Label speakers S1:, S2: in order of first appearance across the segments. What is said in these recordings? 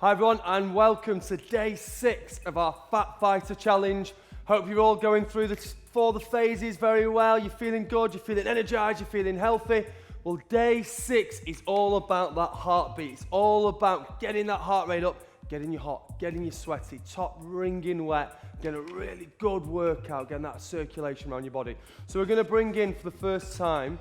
S1: Hi everyone and welcome to day 6 of our Fat Fighter Challenge. Hope you're all going through the phases very well. You're feeling good, you're feeling energized, you're feeling healthy. Well, day 6 is all about that heartbeat. It's all about getting that heart rate up, getting you hot, getting you sweaty, top wringing wet, getting a really good workout, getting that circulation around your body. So we're going to bring in for the first time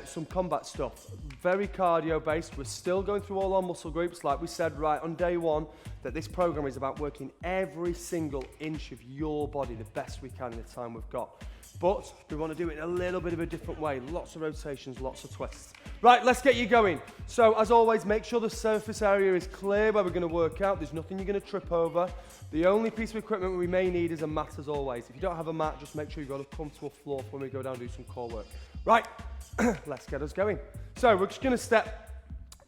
S1: some combat stuff, very cardio based. We're still going through all our muscle groups like we said right on day 1, that this program is about working every single inch of your body the best we can in the time we've got. But we want to do it in a little bit of a different way, lots of rotations, lots of twists. Right, let's get you going. So as always, make sure the surface area is clear where we're going to work out. There's nothing you're going to trip over. The only piece of equipment we may need is a mat as always. If you don't have a mat, just make sure you've got a comfortable floor for when we go down and do some core work. Right, let's get us going. So we're just going to step.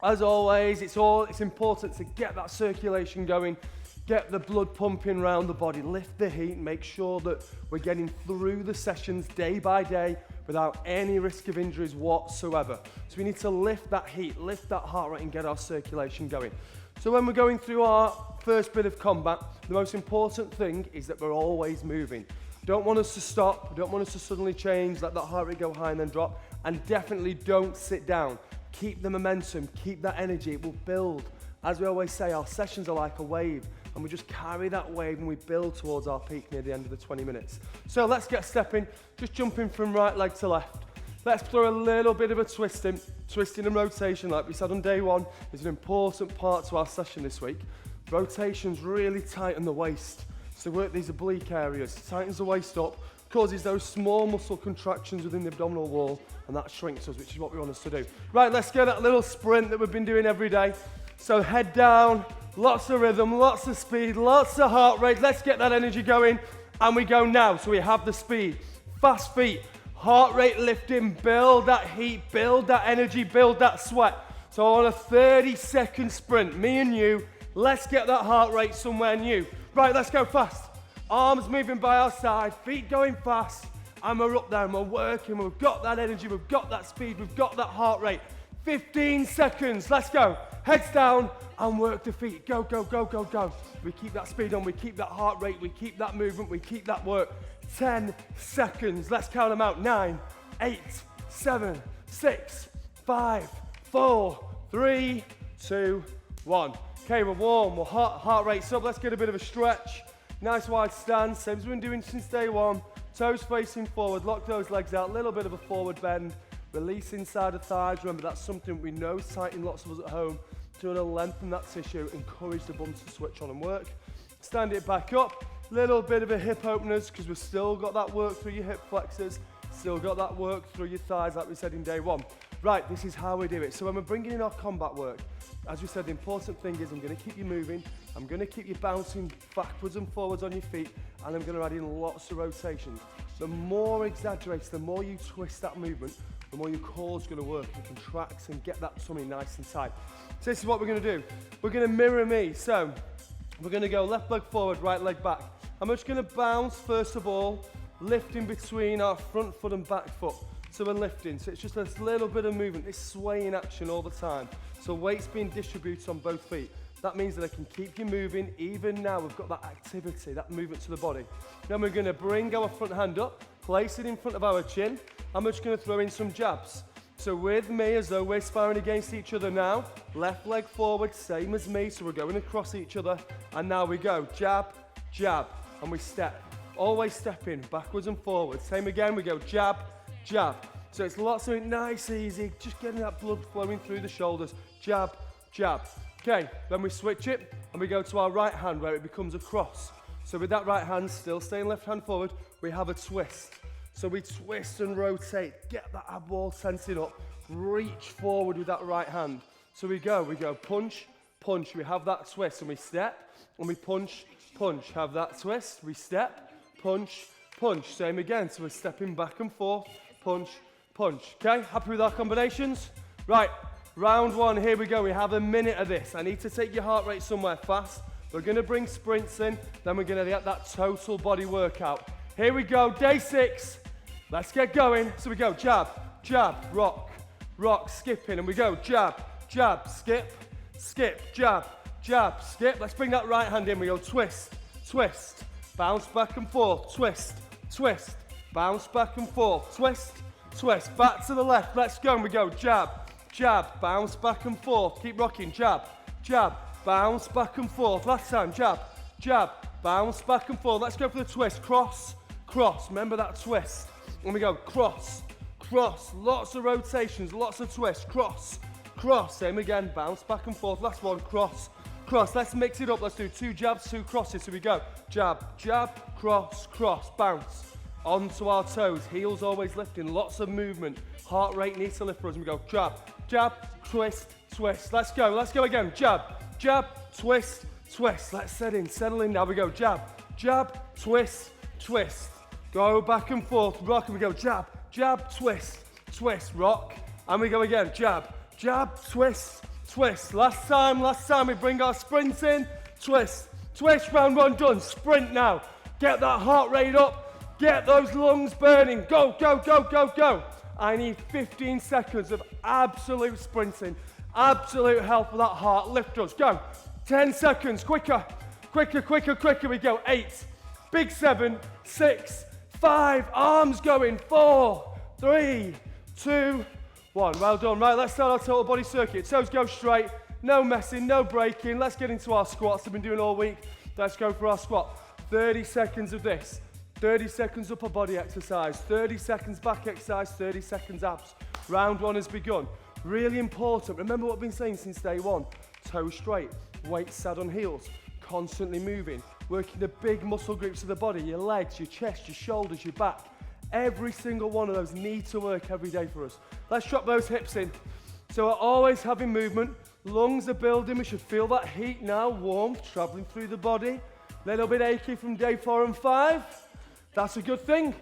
S1: As always, it's important to get that circulation going, get the blood pumping around the body, lift the heat, make sure that we're getting through the sessions day by day without any risk of injuries whatsoever. So we need to lift that heat, lift that heart rate and get our circulation going. So when we're going through our first bit of combat, the most important thing is that we're always moving. Don't want us to stop, don't want us to suddenly change, let that heart rate go high and then drop, and definitely don't sit down. Keep the momentum, keep that energy, it will build. As we always say, our sessions are like a wave, and we just carry that wave and we build towards our peak near the end of the 20 minutes. So let's get stepping, just jumping from right leg to left. Let's throw a little bit of a twisting and rotation like we said on day 1 is an important part to our session this week. Rotations really tighten the waist. So work these oblique areas, tightens the waist up, causes those small muscle contractions within the abdominal wall, and that shrinks us, which is what we want us to do. Right, let's get that little sprint that we've been doing every day. So head down, lots of rhythm, lots of speed, lots of heart rate. Let's get that energy going, and we go now. So we have the speed, fast feet, heart rate lifting, build that heat, build that energy, build that sweat. So on a 30-second sprint, me and you, let's get that heart rate somewhere new. Right, let's go fast. Arms moving by our side, feet going fast, and we're up there and we're working. We've got that energy, we've got that speed, we've got that heart rate. 15 seconds, let's go. Heads down and work the feet. Go, go, go, go, go. We keep that speed on, we keep that heart rate, we keep that movement, we keep that work. 10 seconds, let's count them out. 9, 8, 7, 6, 5, 4, 3, 2, 1. Okay, we're warm, we're heart rate's up. Let's get a bit of a stretch. Nice wide stance, same as we've been doing since day 1. Toes facing forward, lock those legs out, a little bit of a forward bend. Release inside the thighs. Remember, that's something we know is tight in lots of us at home. So we're going to lengthen that tissue, encourage the bum to switch on and work. Stand it back up, little bit of a hip openers because we've still got that work through your hip flexors, still got that work through your thighs like we said in day 1. Right, this is how we do it. So when we're bringing in our combat work, as we said, the important thing is I'm going to keep you moving, I'm going to keep you bouncing backwards and forwards on your feet, and I'm going to add in lots of rotations. The more exaggerated, the more you twist that movement, the more your core's going to work and contract and get that tummy nice and tight. So this is what we're going to do. We're going to mirror me. So we're going to go left leg forward, right leg back. I'm just going to bounce first of all, lifting between our front foot and back foot. So we're lifting, so it's just this little bit of movement, this swaying action all the time. So weight's being distributed on both feet. That means that I can keep you moving, even now we've got that activity, that movement to the body. Then we're gonna bring our front hand up, place it in front of our chin. I'm just gonna throw in some jabs. So with me, as though we're sparring against each other now, left leg forward, same as me, so we're going across each other. And now we go, jab, jab, and we step. Always stepping, backwards and forwards. Same again, we go jab, jab. So it's lots of it, nice, easy, just getting that blood flowing through the shoulders. Jab, jab. Okay, then we switch it and we go to our right hand where it becomes a cross. So with that right hand, still staying left hand forward, we have a twist. So we twist and rotate, get that ab wall tensing up, reach forward with that right hand. So we go punch, punch, we have that twist and we step and we punch, punch, have that twist, we step, punch, punch. Same again, so we're stepping back and forth, punch, punch. Okay, happy with our combinations? Right, round 1, here we go. We have a minute of this. I need to take your heart rate somewhere fast. We're gonna bring sprints in, then we're gonna get that total body workout. Here we go, day 6. Let's get going. So we go jab, jab, rock, rock, skipping, and we go jab, jab, skip, skip, jab, jab, skip. Let's bring that right hand in. We go twist, twist, bounce back and forth, twist, twist, bounce back and forth, twist, twist, back to the left. Let's go. And we go jab, jab, bounce back and forth. Keep rocking, jab, jab, bounce back and forth. Last time, jab, jab, bounce back and forth. Let's go for the twist, cross, cross. Remember that twist. And we go cross, cross, lots of rotations, lots of twists, cross, cross. Same again, bounce back and forth. Last one, cross, cross. Let's mix it up. Let's do 2 jabs, 2 crosses. So we go jab, jab, cross, cross, bounce. Onto our toes, heels always lifting, lots of movement. Heart rate needs to lift for us. And we go jab, jab, twist, twist. Let's go again. Jab, jab, twist, twist. Let's settle in. Now we go jab, jab, twist, twist. Go back and forth, rock, and we go jab, jab, twist, twist, rock. And we go again, jab, jab, twist, twist. Last time, we bring our sprints in, twist, twist, round 1 done. Sprint now. Get that heart rate up. Get those lungs burning. Go, go, go, go, go. I need 15 seconds of absolute sprinting. Absolute help for that heart. Lift us. Go. 10 seconds. Quicker. Quicker, quicker, quicker. We go. 8. Big 7. 6. 5. Arms going. 4. 3. 2. 1. Well done. Right, let's start our total body circuit. Toes go straight. No messing, no breaking. Let's get into our squats I've been doing all week. Let's go for our squat. 30 seconds of this. 30 seconds upper body exercise, 30 seconds back exercise, 30 seconds abs. Round 1 has begun. Really important. Remember what I've been saying since day 1. Toes straight, weight sad on heels, constantly moving, working the big muscle groups of the body, your legs, your chest, your shoulders, your back. Every single one of those need to work every day for us. Let's drop those hips in. So we're always having movement. Lungs are building. We should feel that heat now, warmth, traveling through the body. Little bit achy from day 4 and 5. That's a good thing.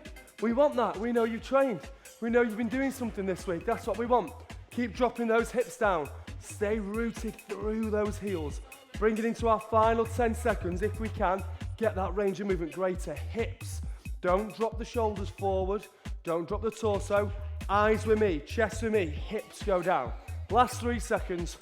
S1: We want that. We know you've trained. We know you've been doing something this week. That's what we want. Keep dropping those hips down. Stay rooted through those heels. Bring it into our final 10 seconds if we can. Get that range of movement greater. Hips. Don't drop the shoulders forward. Don't drop the torso. Eyes with me. Chest with me. Hips go down. Last 3 seconds.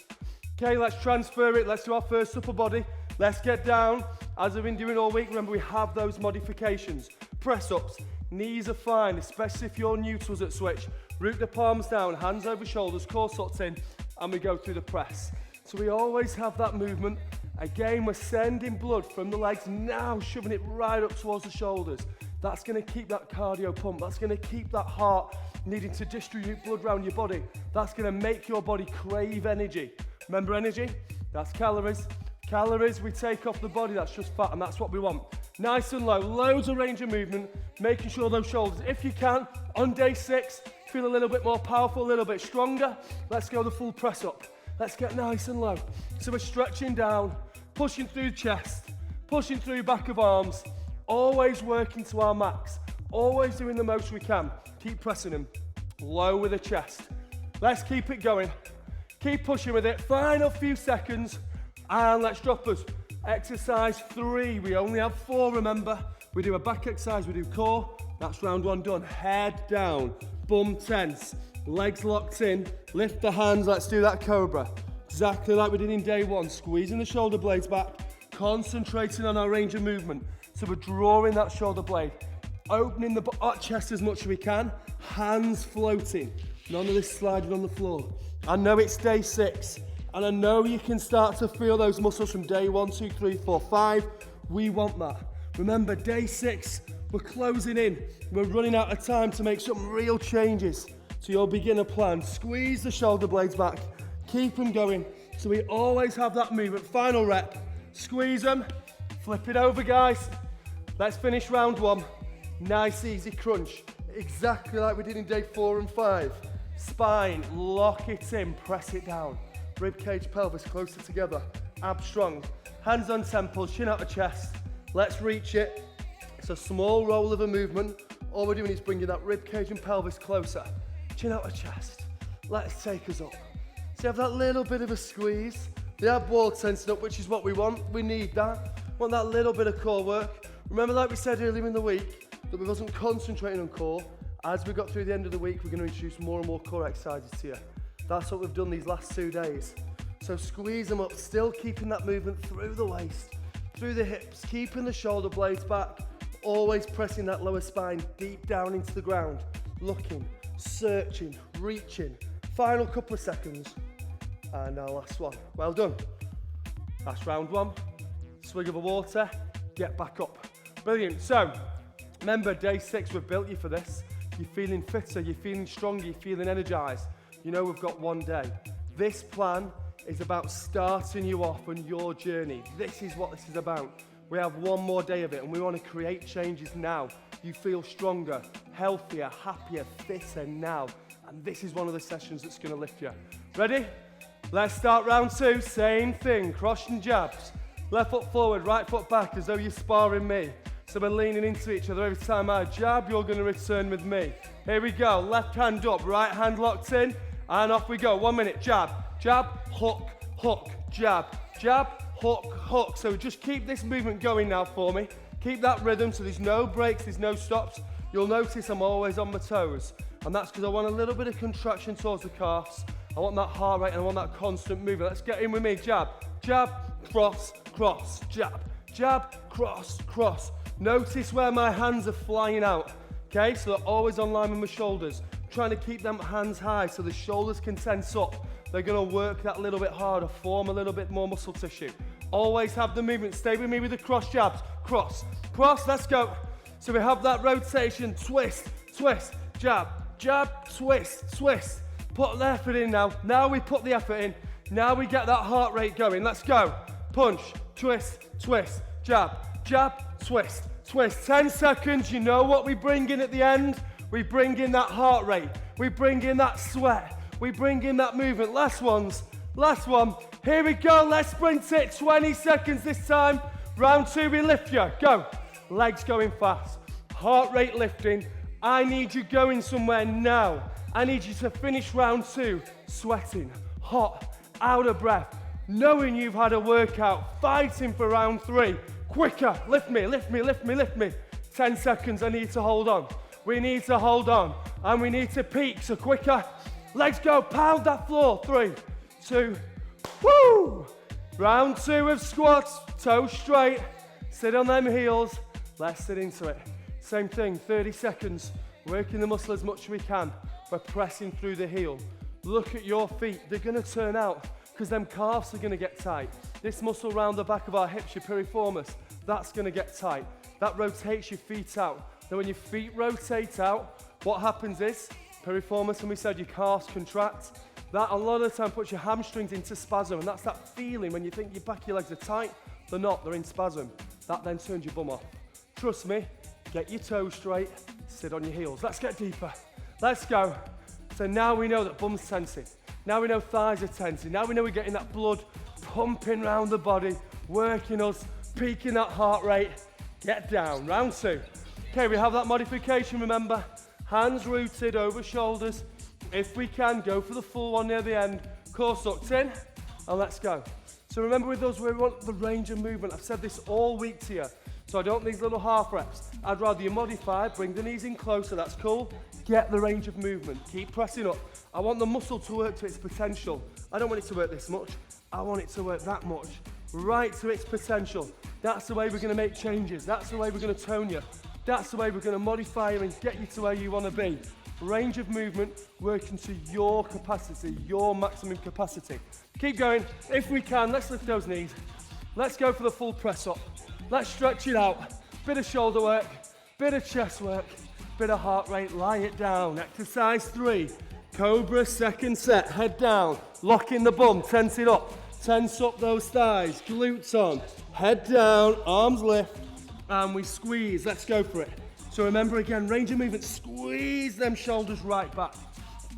S1: Okay, let's transfer it. Let's do our first upper body. Let's get down. As I've been doing all week, remember we have those modifications. Press-ups, knees are fine, especially if you're new to us at Switch. Root the palms down, hands over shoulders, core tucked in, and we go through the press. So we always have that movement. Again, we're sending blood from the legs, now shoving it right up towards the shoulders. That's going to keep that cardio pump. That's going to keep that heart needing to distribute blood around your body. That's going to make your body crave energy. Remember energy? That's calories. Calories we take off the body, that's just fat, and that's what we want. Nice and low, loads of range of movement, making sure those shoulders, if you can, on day 6, feel a little bit more powerful, a little bit stronger. Let's go the full press up. Let's get nice and low. So we're stretching down, pushing through the chest, pushing through back of arms, always working to our max, always doing the most we can. Keep pressing them, low with the chest. Let's keep it going. Keep pushing with it. Final few seconds, and let's drop us. Exercise 3, we only have 4, remember. We do a back exercise, we do core, that's round 1 done. Head down, bum tense, legs locked in, lift the hands, let's do that cobra. Exactly like we did in day 1, squeezing the shoulder blades back, concentrating on our range of movement. So we're drawing that shoulder blade, opening the chest as much as we can, hands floating, none of this sliding on the floor. I know it's day 6, and I know you can start to feel those muscles from day 1, 2, 3, 4, 5. We want that. Remember, day 6, we're closing in. We're running out of time to make some real changes to your beginner plan. Squeeze the shoulder blades back. Keep them going. So we always have that movement. Final rep. Squeeze them. Flip it over, guys. Let's finish round 1. Nice, easy crunch. Exactly like we did in day 4 and 5. Spine, lock it in, press it down. Rib cage, pelvis closer together, abs strong, hands on temples, chin out the chest. Let's reach it. It's a small roll of a movement. All we're doing is bringing that rib cage and pelvis closer, chin out the chest. Let's take us up. So you have that little bit of a squeeze, the ab wall tensing up, which is what we want. We need that. Want that little bit of core work. Remember, like we said earlier in the week, that we wasn't concentrating on core. As we got through the end of the week, we're going to introduce more and more core exercises to you. That's what we've done these last 2 days. So squeeze them up, still keeping that movement through the waist, through the hips, keeping the shoulder blades back, always pressing that lower spine deep down into the ground, looking, searching, reaching. Final couple of seconds, and our last one. Well done. That's round one. Swig of the water, get back up. Brilliant. So, remember, day 6, we've built you for this. You're feeling fitter, you're feeling stronger, you're feeling energized. You know we've got one day. This plan is about starting you off on your journey. This is what this is about. We have one more day of it, and we want to create changes now. You feel stronger, healthier, happier, fitter now. And this is one of the sessions that's going to lift you. Ready? Let's start round 2. Same thing, cross and jabs. Left foot forward, right foot back, as though you're sparring me. So we're leaning into each other. Every time I jab, you're going to return with me. Here we go. Left hand up, right hand locked in, and off we go. 1 minute. Jab, jab, hook, hook, jab, jab, hook, hook. So just keep this movement going now for me. Keep that rhythm so there's no breaks, there's no stops. You'll notice I'm always on my toes. And that's because I want a little bit of contraction towards the calves. I want that heart rate and I want that constant movement. Let's get in with me. Jab, jab, cross, cross, jab, jab, cross, cross. Notice where my hands are flying out. Okay, so they're always on line with my shoulders. Trying to keep them hands high so the shoulders can tense up. They're going to work that little bit harder, form a little bit more muscle tissue. Always have the movement. Stay with me with the cross jabs. Cross, cross, let's go. So we have that rotation, twist, twist, jab, jab, twist, twist. Put the effort in now. Now we put the effort in. Now we get that heart rate going. Let's go. Punch, twist, twist, jab, jab, twist, twist. 10 seconds. You know what we bring in at the end? We bring in that heart rate. We bring in that sweat. We bring in that movement. Last ones. Last one. Here we go. Let's sprint it. 20 seconds this time. Round 2, we lift you. Go. Legs going fast. Heart rate lifting. I need you going somewhere now. I need you to finish round 2 sweating, hot, out of breath, knowing you've had a workout, fighting for round 3. Quicker. Lift me, lift me, lift me, lift me. 10 seconds. I need to hold on. We need to hold on. And we need to peak. So quicker. Legs go. Pound that floor. 3, 2, woo! Round 2 of squats. Toes straight. Sit on them heels. Let's sit into it. Same thing. 30 seconds. Working the muscle as much as we can. We're pressing through the heel. Look at your feet. They're going to turn out because them calves are going to get tight. This muscle around the back of our hips, your piriformis, that's going to get tight. That rotates your feet out. Now when your feet rotate out, what happens is, piriformis, and we said your calves contract. That a lot of the time puts your hamstrings into spasm, and that's that feeling when you think your back of your legs are tight. They're not, they're in spasm. That then turns your bum off. Trust me, get your toes straight, sit on your heels. Let's get deeper. Let's go. So now we know that bum's tensing. Now we know thighs are tensing. Now we know we're getting that blood pumping around the body, working us, peaking that heart rate. Get down. Round 2. Okay, we have that modification, remember. Hands rooted over shoulders. If we can, go for the full one near the end. Core sucked in, and let's go. So remember with us, we want the range of movement. I've said this all week to you. So I don't need these little half reps. I'd rather you modify, bring the knees in closer, that's cool. Get the range of movement, keep pressing up. I want the muscle to work to its potential. I don't want it to work this much, I want it to work that much. Right to its potential. That's the way we're gonna make changes. That's the way we're gonna tone you. That's the way we're gonna modify you and get you to where you wanna be. Range of movement, working to your capacity, your maximum capacity. Keep going, if we can, let's lift those knees. Let's go for the full press up. Let's stretch it out. Bit of shoulder work, bit of chest work, bit of heart rate, lie it down. Exercise 3, Cobra second set, head down, lock in the bum, tense it up. Tense up those thighs, glutes on, head down, arms lift, and we squeeze. Let's go for it. So remember again, range of movement, squeeze them shoulders right back.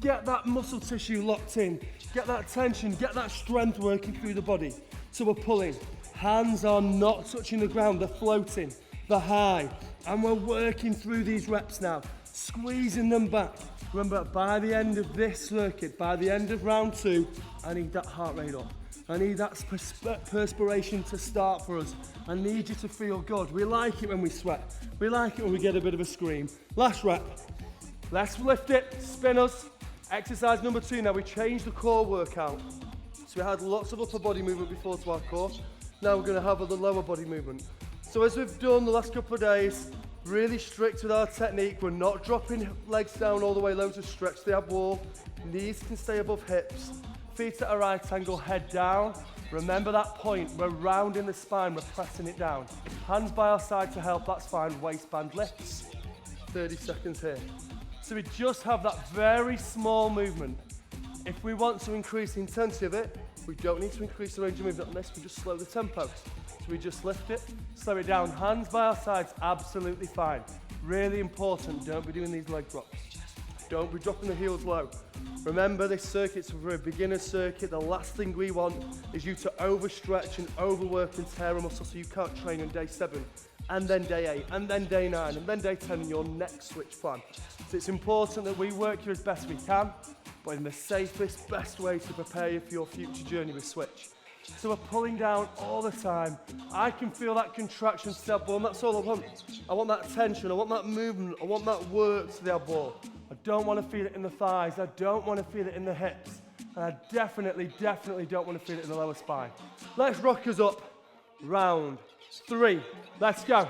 S1: Get that muscle tissue locked in, get that tension, get that strength working through the body. So we're pulling. Hands are not touching the ground, they're floating, they're high. And we're working through these reps now, squeezing them back. Remember, by the end of this circuit, by the end of round 2, I need that heart rate up. I need that perspiration to start for us. I need you to feel good. We like it when we sweat. We like it when we get a bit of a scream. Last rep. Let's lift it, spinners. Exercise number 2 now, we change the core workout So we had lots of upper body movement before to our core. Now we're going to have the lower body movement. So as we've done the last couple of days, really strict with our technique. We're not dropping legs down all the way low to stretch the ab wall. Knees can stay above hips. Feet at a right angle, head down. Remember that point, we're rounding the spine, we're pressing it down. Hands by our side to help, that's fine. Waistband lifts. 30 seconds here. So we just have that very small movement. If we want to increase the intensity of it, we don't need to increase the range of movement on this, we just slow the tempo. So we just lift it, slow it down. Hands by our sides, absolutely fine. Really important, don't be doing these leg drops. Don't be dropping the heels low. Remember, this circuit's for a beginner circuit. The last thing we want is you to overstretch and overwork and tear a muscle so you can't train on day 7, and then day 8, and then day 9, and then day 10 in your next switch plan. So it's important that we work here as best we can, but in the safest, best way to prepare you for your future journey with switch. So we're pulling down all the time. I can feel that contraction to the ab wall, and that's all I want. I want that tension, I want that movement, I want that work to the ab wall. I don't want to feel it in the thighs, I don't want to feel it in the hips, and I definitely don't want to feel it in the lower spine. Let's rock us up. Round 3. Let's go.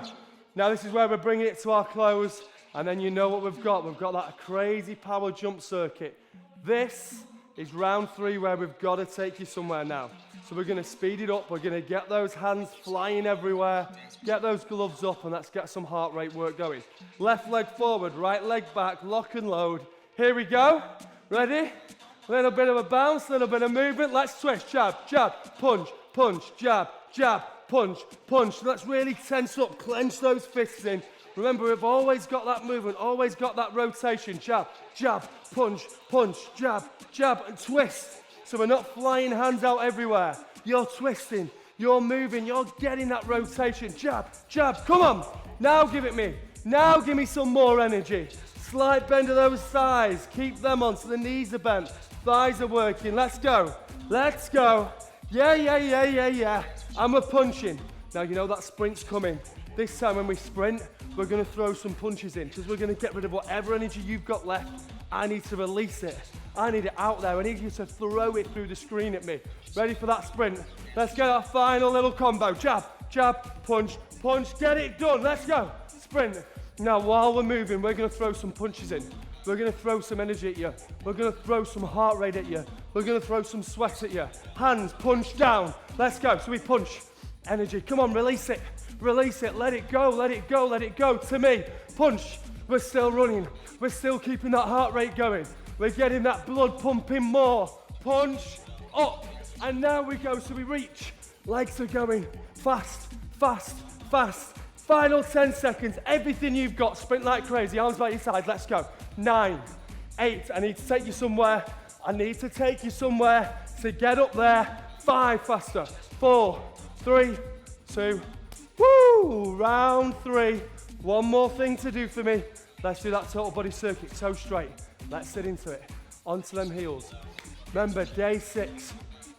S1: Now this is where we're bringing it to our close, and then you know what we've got. We've got that crazy power jump circuit. This is round 3 where we've got to take you somewhere now. So we're going to speed it up, we're going to get those hands flying everywhere, get those gloves up, and let's get some heart rate work going. Left leg forward, right leg back, lock and load. Here we go. Ready? Little bit of a bounce, little bit of movement. Let's twist, jab, jab, punch, punch, jab, jab, punch, punch. Let's really tense up, clench those fists in. Remember, we've always got that movement, always got that rotation. Jab, jab, punch, punch, jab, jab, and twist. So we're not flying hands out everywhere. You're twisting, you're moving, you're getting that rotation. Jab, jab, come on. Now give it me. Now give me some more energy. Slight bend of those thighs. Keep them on so the knees are bent. Thighs are working. Let's go. Let's go. Yeah, yeah, yeah, yeah, yeah. And we're punching. Now you know that sprint's coming. This time when we sprint, we're going to throw some punches in because we're going to get rid of whatever energy you've got left. I need to release it. I need it out there. I need you to throw it through the screen at me. Ready for that sprint? Let's get our final little combo. Jab, jab, punch, punch. Get it done. Let's go. Sprint. Now while we're moving, we're going to throw some punches in. We're going to throw some energy at you. We're going to throw some heart rate at you. We're going to throw some sweat at you. Hands, punch down. Let's go. So we punch. Energy. Come on, release it. Release it. Let it go. Let it go. Let it go. To me. Punch. We're still running. We're still keeping that heart rate going. We're getting that blood pumping more. Punch. Up. And now we go. So we reach. Legs are going. Fast. Fast. Fast. Final 10 seconds. Everything you've got. Sprint like crazy. Arms by your side. Let's go. 9, 8. I need to take you somewhere. I need to take you somewhere to get up there. 5. Faster. 4, 3, 2. Woo! Round 3. One more thing to do for me. Let's do that total body circuit. Toe straight. Let's sit into it. Onto them heels. Remember, day 6.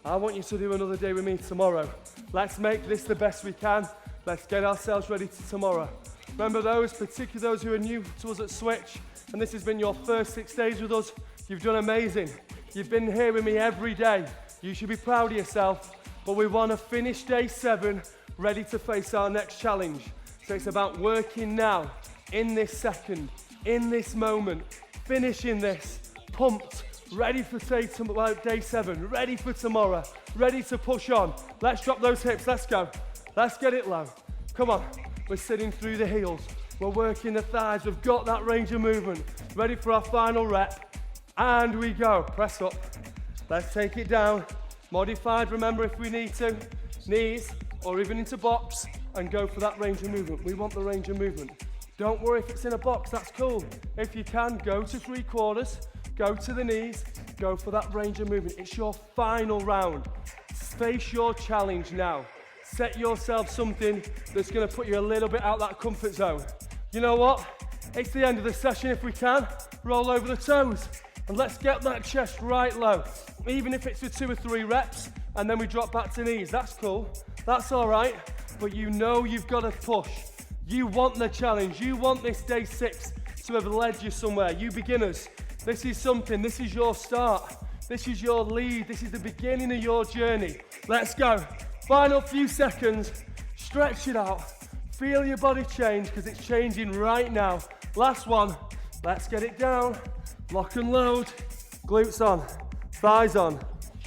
S1: I want you to do another day with me tomorrow. Let's make this the best we can. Let's get ourselves ready for tomorrow. Remember those, particularly those who are new to us at Switch, and this has been your first 6 days with us, you've done amazing. You've been here with me every day. You should be proud of yourself, but we want to finish day 7 ready to face our next challenge. So it's about working now, in this second, in this moment, finishing this, pumped, ready for day 7, ready for tomorrow, ready to push on. Let's drop those hips, let's go. Let's get it low. Come on, we're sitting through the heels. We're working the thighs, we've got that range of movement. Ready for our final rep, and we go. Press up, let's take it down. Modified, remember if we need to. Knees, or even into box, and go for that range of movement. We want the range of movement. Don't worry if it's in a box, that's cool. If you can, go to 3/4, go to the knees, go for that range of movement. It's your final round. Face your challenge now. Set yourself something that's going to put you a little bit out that comfort zone. You know what? It's the end of the session if we can. Roll over the toes. And let's get that chest right low. Even if it's for 2 or 3 reps, and then we drop back to knees. That's cool. That's all right. But you know you've got to push. You want the challenge. You want this day 6 to have led you somewhere. You beginners, this is something. This is your start. This is your lead. This is the beginning of your journey. Let's go. Final few seconds. Stretch it out. Feel your body change because it's changing right now. Last one. Let's get it down. Lock and load. Glutes on. Thighs on.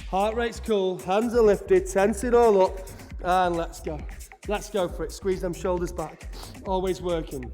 S1: Heart rate's cool. Hands are lifted. Tense it all up. And let's go. Let's go for it. Squeeze them shoulders back. Always working.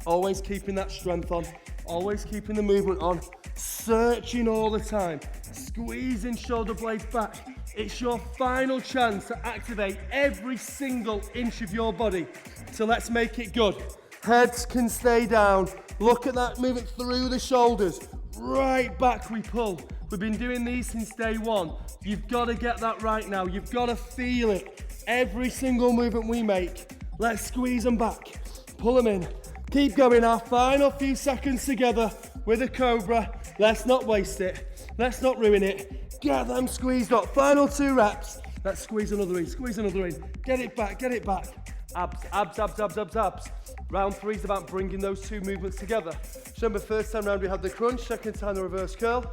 S1: Always keeping that strength on. Always keeping the movement on. Searching all the time. Squeezing shoulder blades back. It's your final chance to activate every single inch of your body. So let's make it good. Heads can stay down. Look at that movement through the shoulders. Right back we pull. We've been doing these since day one. You've got to get that right now. You've got to feel it. Every single movement we make. Let's squeeze them back. Pull them in. Keep going. Our final few seconds together with a cobra. Let's not waste it. Let's not ruin it. Get them squeezed up. Final 2 reps. Let's squeeze another in. Squeeze another in. Get it back. Get it back. Abs, abs, abs, abs, abs, abs. Round 3 is about bringing those 2 movements together. Remember, first time round we had the crunch, second time the reverse curl.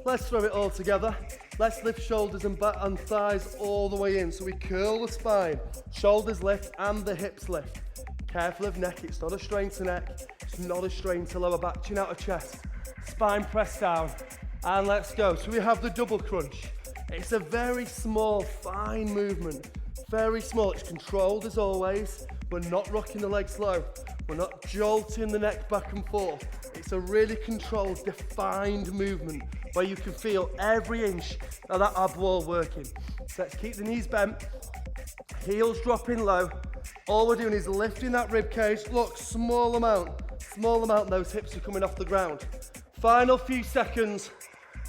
S1: Let's throw it all together. Let's lift shoulders and back and thighs all the way in. So we curl the spine, shoulders lift and the hips lift. Careful of neck, it's not a strain to neck, it's not a strain to lower back, chin out of chest. Spine pressed down, and let's go. So we have the double crunch. It's a very small, fine movement. Very small, it's controlled as always. We're not rocking the legs low. We're not jolting the neck back and forth. It's a really controlled, defined movement where you can feel every inch of that ab wall working. So let's keep the knees bent, heels dropping low. All we're doing is lifting that rib cage. Look, small amount, those hips are coming off the ground. Final few seconds,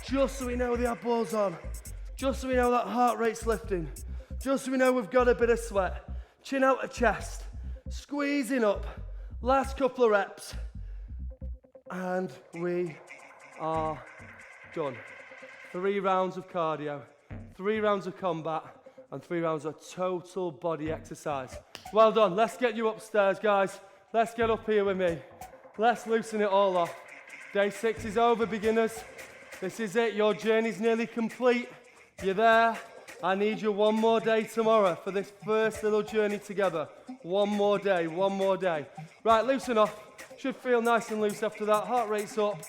S1: just so we know the ab wall's on, just so we know that heart rate's lifting, just so we know we've got a bit of sweat. Chin out of chest, squeezing up. Last couple of reps, and we are done. 3 rounds of cardio, 3 rounds of combat, and 3 rounds of total body exercise. Well done. Let's get you upstairs, guys. Let's get up here with me. Let's loosen it all off. Day 6 is over, beginners. This is it. Your journey's nearly complete. You're there. I need you one more day tomorrow for this first little journey together. One more day, one more day. Right, loosen off. Should feel nice and loose after that. Heart rate's up.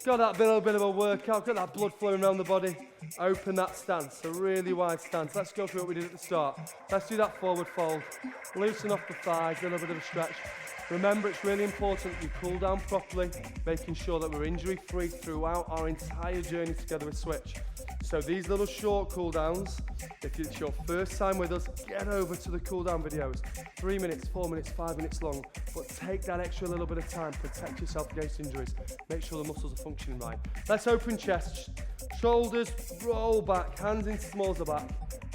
S1: Got that little bit of a workout. Got that blood flowing around the body. Open that stance, a really wide stance. Let's go through what we did at the start. Let's do that forward fold. Loosen off the thighs, a little bit of a stretch. Remember, it's really important you cool down properly, making sure that we're injury-free throughout our entire journey together with Switch. So these little short cool downs, if it's your first time with us, get over to the cool down videos. 3 minutes, 4 minutes, 5 minutes long, but take that extra little bit of time, protect yourself against injuries, make sure the muscles are functioning right. Let's open chest, shoulders roll back, hands into smalls of back,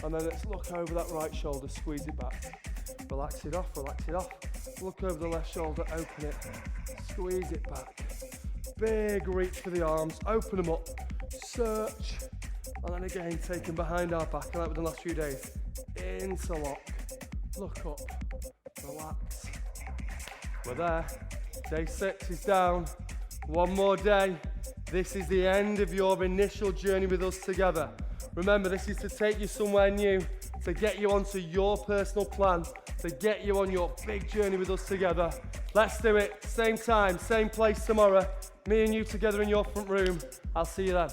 S1: and then let's look over that right shoulder, squeeze it back. Relax it off, relax it off. Look over the left shoulder, open it, squeeze it back. Big reach for the arms, open them up, search, and then again, take them behind our back, like with the last few days. Interlock, look up, relax. We're there. Day 6 is down. One more day. This is the end of your initial journey with us together. Remember, this is to take you somewhere new, to get you onto your personal plan, to get you on your big journey with us together. Let's do it. Same time, same place tomorrow. Me and you together in your front room. I'll see you then.